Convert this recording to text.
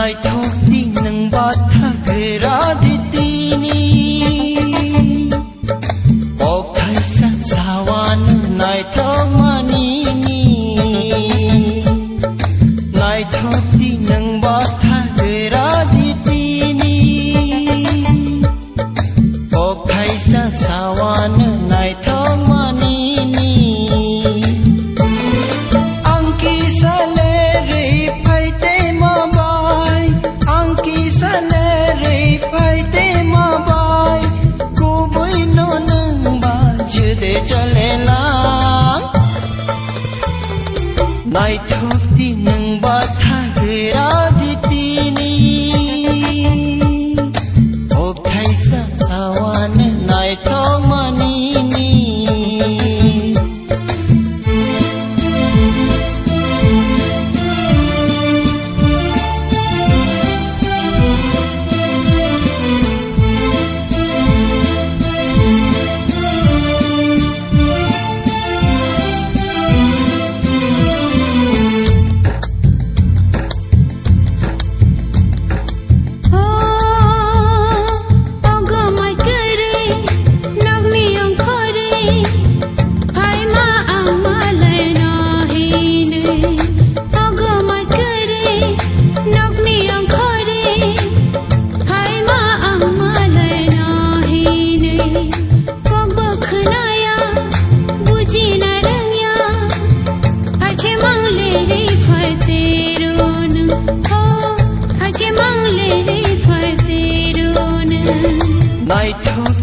नायथौदि नों बाथा गोरादितिनि अखायसा सावानो नायथौमानिनि नायथौदि नों बाथा गोरादितिनि अखायसा सावानो नायथौमानिनि angki salere paite mabai angki salere paite mabai kubui no nang ba jude chalela naithoti nang ba thagira ditini o khaisa awan naithomanini naithoti